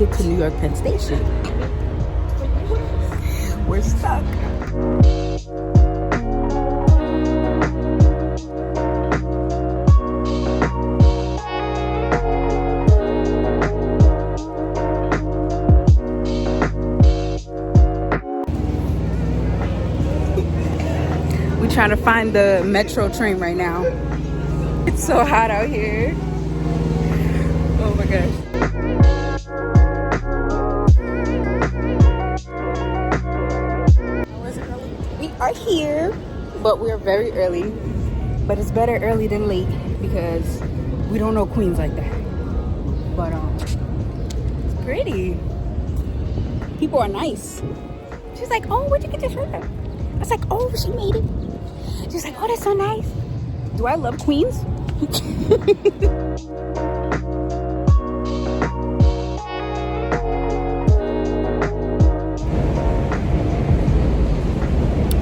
get to New York Penn Station. We're stuck. We're trying to find the metro train right now. It's so hot out here. Oh my gosh. We are here, but we're very early. But it's better early than late because we don't know Queens like that. But it's pretty. People are nice. She's like, oh, where'd you get your shirt at? I was like, oh, she made it. She's like, oh, that's so nice. Do I love Queens?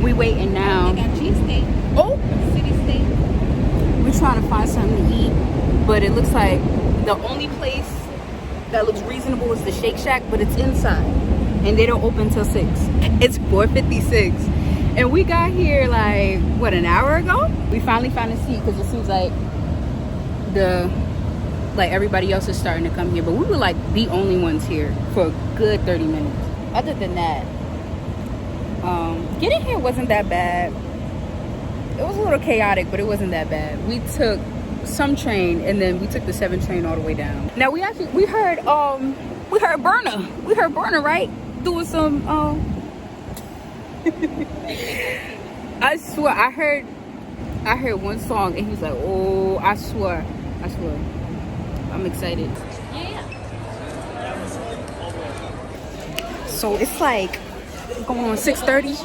We waiting now. They got cheesesteak. Oh, City steak. we're trying to find something to eat, but it looks like the only place that looks reasonable is the Shake Shack, but it's inside, and they don't open till 6. It's 4:56, and we got here like what, an hour ago. We finally found a seat because it seems like everybody else is starting to come here, but we were like the only ones here for a good 30 minutes. Other than that, getting here wasn't that bad. It was a little chaotic, but it wasn't that bad. We took some train, and then we took the 7 train all the way down. Now we heard Burna. We heard Burna, right? Doing some I swear I heard one song and he was like, oh, I swear. I'm excited. Yeah. So it's like going on 6:30.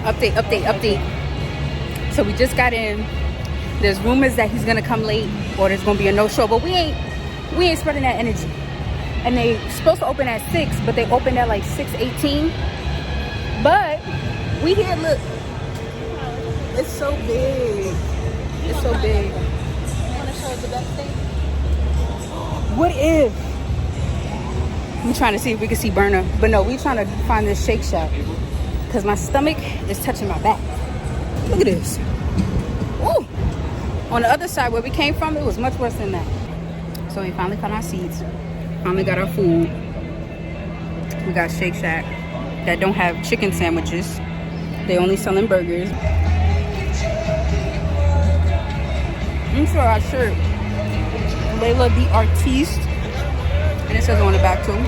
Update. So we just got in. There's rumors that he's gonna come late or there's gonna be a no-show, but we ain't spreading that energy. And they supposed to open at 6, but they opened at like 6:18. But we here, look. It's so big. It's so big. You want to show us the best thing? What if? We're trying to see if we can see Burna. But no, we're trying to find this Shake Shack. Because my stomach is touching my back. Look at this. Ooh. On the other side where we came from, it was much worse than that. So we finally found our seats. Finally got our food. We got Shake Shack that don't have chicken sandwiches. They only selling burgers. I'm sure our shirt. Layla the Artiste. And it says on the back too.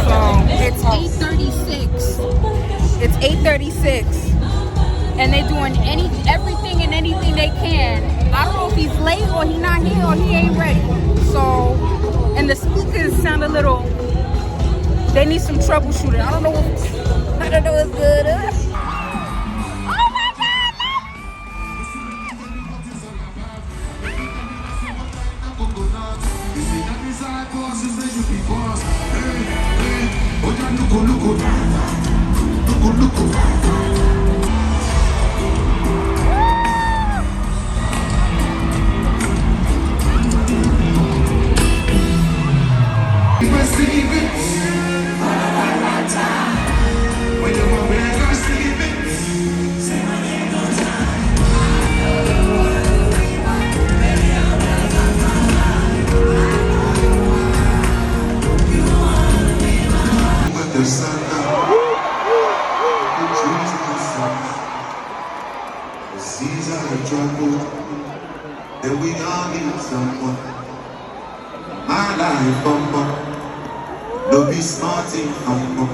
So it's 8:36. It's 8:36. And they're doing everything and anything they can. I don't know if he's late or he's not here or he ain't ready. So, and the speakers sound a little, they need some troubleshooting. I don't know what's good. Oh my God! Then we all need someone. My life, bumper. No be smart in humble.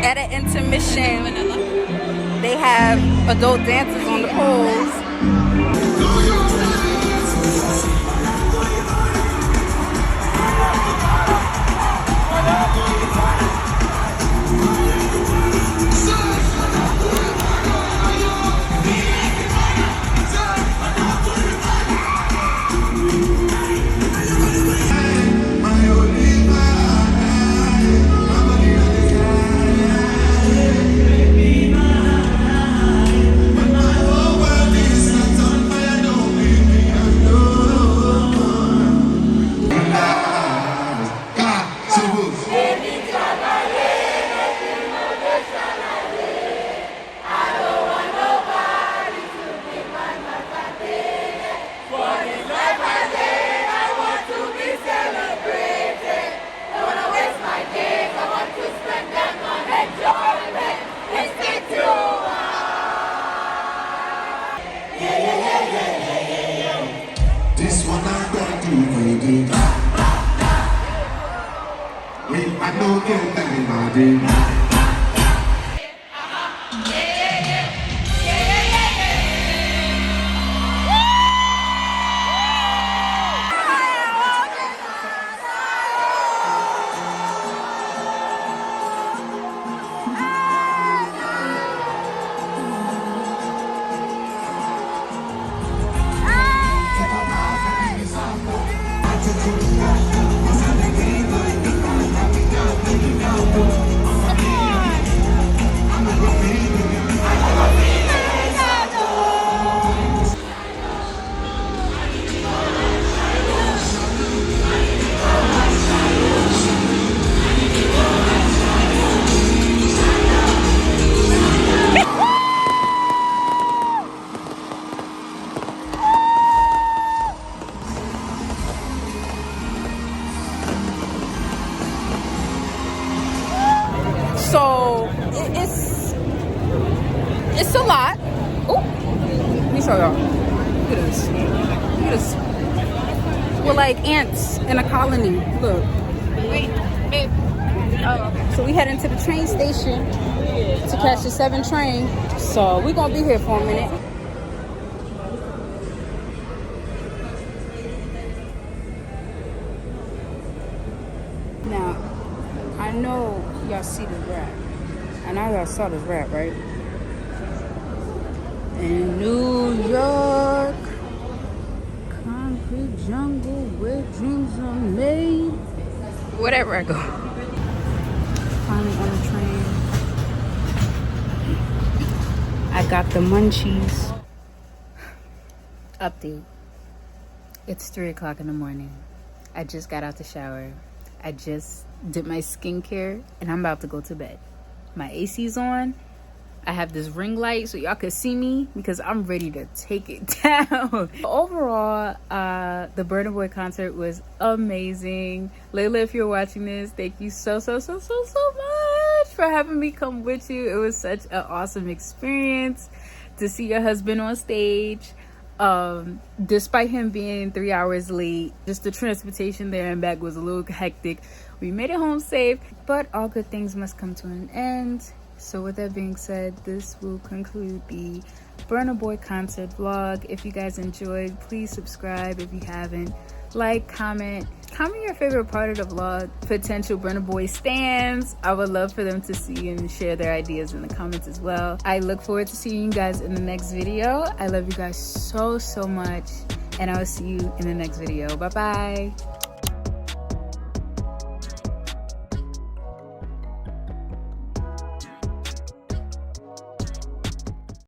At an intermission, they have adult dancers on the poles. All I gotta do is do I know get everybody. So it's a lot. Oh, let me show y'all. Look at this. Look at this. We're like ants in a colony. Look. Wait, babe. Oh, okay. So we heading to the train station to catch the 7 train. So we're gonna be here for a minute. Now, I know y'all see this rap. I know y'all saw this rap, right? In New York, concrete jungle where dreams are made. Whatever I go. Finally on the train. I got the munchies. Update. It's 3 o'clock in the morning. I just got out the shower. I just did my skincare and I'm about to go to bed. My AC's on. I have this ring light so y'all can see me because I'm ready to take it down. Overall, the Burna Boy concert was amazing. Layla, if you're watching this, thank you so much for having me come with you. It was such an awesome experience to see your husband on stage. Despite him being 3 hours late, just the transportation there and back was a little hectic. We made it home safe, but all good things must come to an end. So with that being said, this will conclude the Burna Boy concert vlog. If you guys enjoyed, please subscribe if you haven't. Like, comment your favorite part of the vlog. Potential Burna Boy stans, I would love for them to see and share their ideas in the comments as well. I look forward to seeing you guys in the next video. I love you guys so much, and I will see you in the next video. Bye bye.